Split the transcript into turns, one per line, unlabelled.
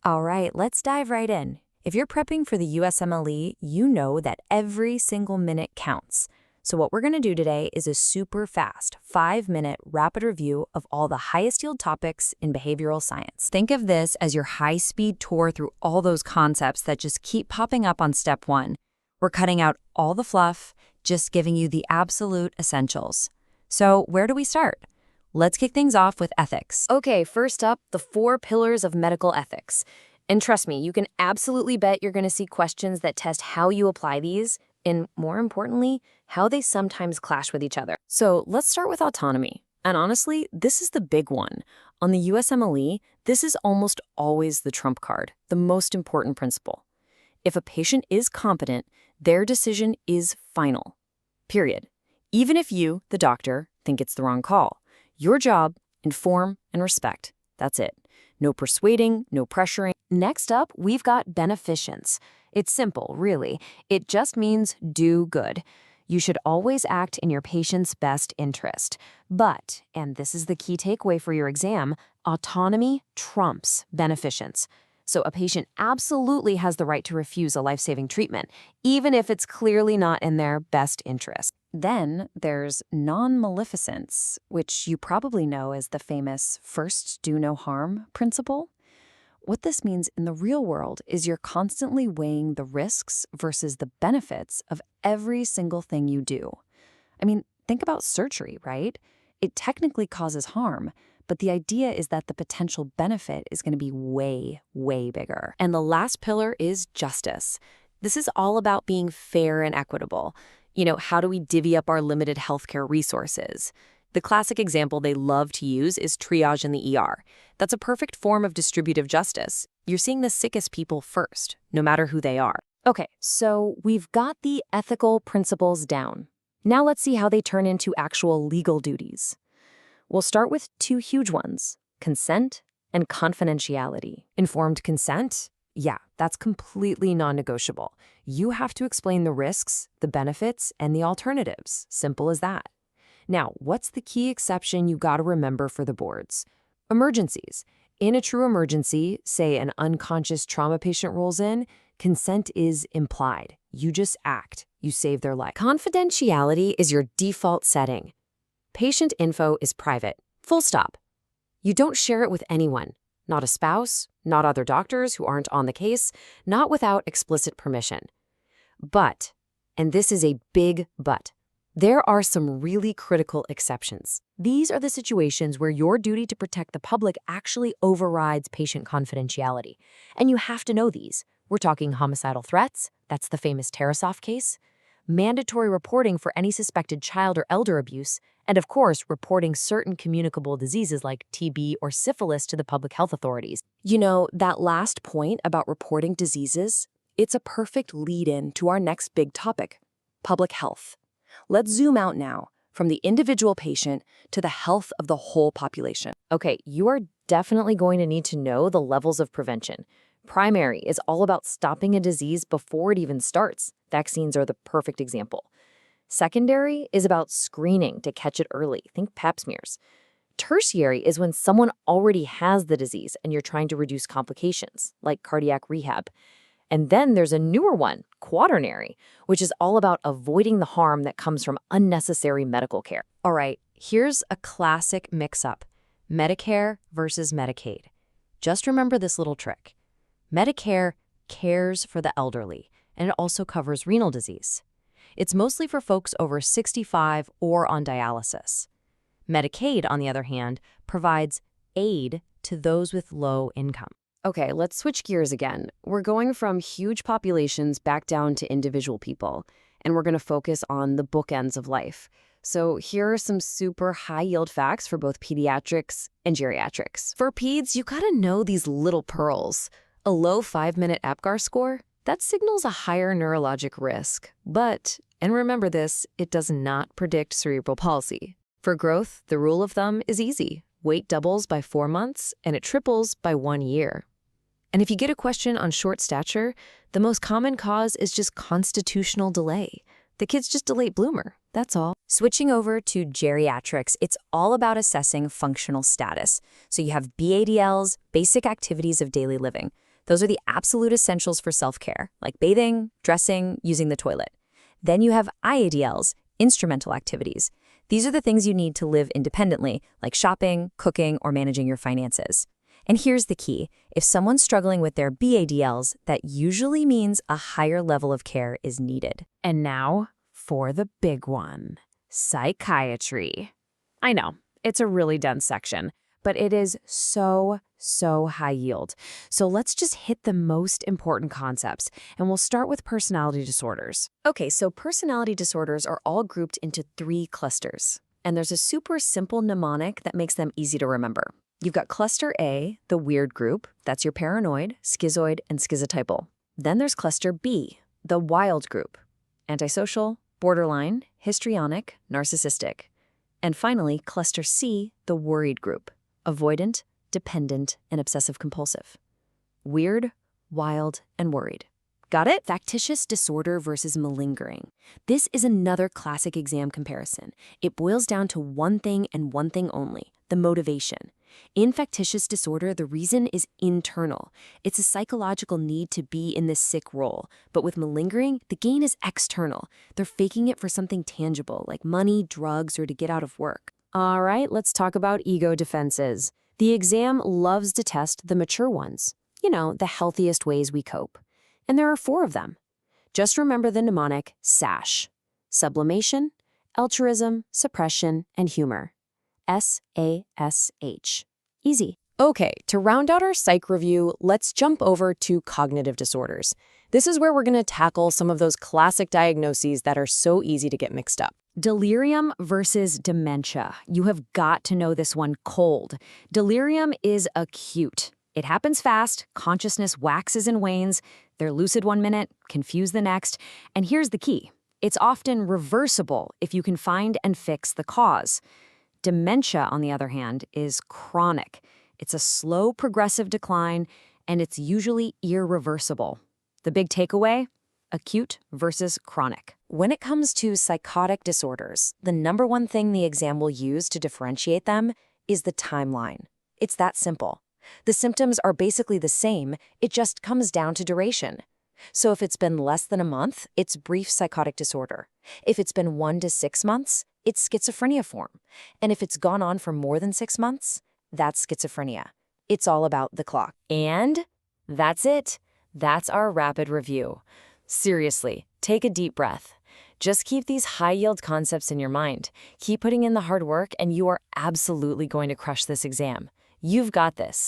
All right, let's dive right in. If you're prepping for the USMLE, you know that every single minute counts. So what we're going to do today is a super fast 5-minute rapid review of all the highest yield topics in behavioral science. Think of this as your high-speed tour through all those concepts that just keep popping up on step 1. We're cutting out all the fluff, just giving you the absolute essentials. So where do we start? Let's kick things off with ethics. Okay, first up, the 4 pillars of medical ethics. And trust me, you can absolutely bet you're going to see questions that test how you apply these, and more importantly, how they sometimes clash with each other. So let's start with autonomy. And honestly, this is the big one. On the USMLE, this is almost always the trump card, the most important principle. If a patient is competent, their decision is final. Period. Even if you, the doctor, think it's the wrong call. Your job, inform and respect. That's it. No persuading, no pressuring. Next up, we've got beneficence. It's simple, really. It just means do good. You should always act in your patient's best interest. But, and this is the key takeaway for your exam, autonomy trumps beneficence. So a patient absolutely has the right to refuse a life-saving treatment, even if it's clearly not in their best interest. Then there's non-maleficence, which you probably know as the famous first do no harm principle. What this means in the real world is you're constantly weighing the risks versus the benefits of every single thing you do. I mean, think about surgery, right? It technically causes harm, but the idea is that the potential benefit is going to be way, way bigger. And the last pillar is justice. This is all about being fair and equitable. You know, how do we divvy up our limited healthcare resources? The classic example they love to use is triage in the ER. That's a perfect form of distributive justice. You're seeing the sickest people first, no matter who they are. Okay, so we've got the ethical principles down. Now let's see how they turn into actual legal duties. We'll start with 2 huge ones, consent and confidentiality. Informed consent? Yeah, that's completely non-negotiable. You have to explain the risks, the benefits, and the alternatives. Simple as that. Now, what's the key exception you gotta remember for the boards? Emergencies. In a true emergency, say an unconscious trauma patient rolls in, consent is implied. You just act. You save their life. Confidentiality is your default setting. Patient info is private. Full stop. You don't share it with anyone. Not a spouse, not other doctors who aren't on the case, not without explicit permission. But, and this is a big but, there are some really critical exceptions. These are the situations where your duty to protect the public actually overrides patient confidentiality. And you have to know these. We're talking homicidal threats, that's the famous Tarasoff case, mandatory reporting for any suspected child or elder abuse, and of course, reporting certain communicable diseases like TB or syphilis to the public health authorities. You know, that last point about reporting diseases, it's a perfect lead-in to our next big topic, public health. Let's zoom out now, from the individual patient to the health of the whole population. Okay, you are definitely going to need to know the levels of prevention. Primary is all about stopping a disease before it even starts. Vaccines are the perfect example. Secondary is about screening to catch it early. Think pap smears. Tertiary is when someone already has the disease and you're trying to reduce complications, like cardiac rehab. And then there's a newer one, quaternary, which is all about avoiding the harm that comes from unnecessary medical care. All right, here's a classic mix-up, Medicare versus Medicaid. Just remember this little trick. Medicare cares for the elderly, and it also covers renal disease. It's mostly for folks over 65 or on dialysis. Medicaid, on the other hand, provides aid to those with low income. Okay, let's switch gears again. We're going from huge populations back down to individual people, and we're going to focus on the bookends of life. So here are some super high-yield facts for both pediatrics and geriatrics. For peds, you gotta know these little pearls. A low 5-minute APGAR score, that signals a higher neurologic risk. But, and remember this, it does not predict cerebral palsy. For growth, the rule of thumb is easy. Weight doubles by 4 months, and it triples by 1 year. And if you get a question on short stature, the most common cause is just constitutional delay. The kid's just a late bloomer, that's all. Switching over to geriatrics, it's all about assessing functional status. So you have BADLs, basic activities of daily living. Those are the absolute essentials for self-care, like bathing, dressing, using the toilet. Then you have IADLs, instrumental activities. These are the things you need to live independently, like shopping, cooking, or managing your finances. And here's the key. If someone's struggling with their BADLs, that usually means a higher level of care is needed.
And now for the big one, psychiatry. I know, it's a really dense section, but it is so high yield. So let's just hit the most important concepts, and we'll start with personality disorders.
Okay, so personality disorders are all grouped into 3 clusters. And there's a super simple mnemonic that makes them easy to remember. You've got cluster A, the weird group. That's your paranoid, schizoid, and schizotypal. Then there's cluster B, the wild group. Antisocial, borderline, histrionic, narcissistic. And finally, cluster C, the worried group. Avoidant, dependent, and obsessive-compulsive. Weird, wild, and worried. Got it? Factitious disorder versus malingering. This is another classic exam comparison. It boils down to one thing and one thing only, the motivation. In factitious disorder, the reason is internal. It's a psychological need to be in this sick role. But with malingering, the gain is external. They're faking it for something tangible, like money, drugs, or to get out of work.
All right, let's talk about ego defenses. The exam loves to test the mature ones. You know, the healthiest ways we cope. And there are 4 of them. Just remember the mnemonic SASH. Sublimation, altruism, suppression, and humor. SASH. Easy. Okay, to round out our psych review, let's jump over to cognitive disorders. This is where we're going to tackle some of those classic diagnoses that are so easy to get mixed up. Delirium versus dementia. You have got to know this one cold. Delirium is acute. It happens fast, consciousness waxes and wanes, they're lucid one minute, confused the next, and here's the key. It's often reversible if you can find and fix the cause. Dementia, on the other hand, is chronic. It's a slow, progressive decline, and it's usually irreversible. The big takeaway? Acute versus chronic. When it comes to psychotic disorders, the number one thing the exam will use to differentiate them is the timeline. It's that simple. The symptoms are basically the same, it just comes down to duration. So if it's been less than a month, it's brief psychotic disorder. If it's been 1 to 6 months, it's schizophrenia form. And if it's gone on for more than 6 months, that's schizophrenia. It's all about the clock. And that's it. That's our rapid review. Seriously, take a deep breath. Just keep these high-yield concepts in your mind. Keep putting in the hard work, and you are absolutely going to crush this exam. You've got this.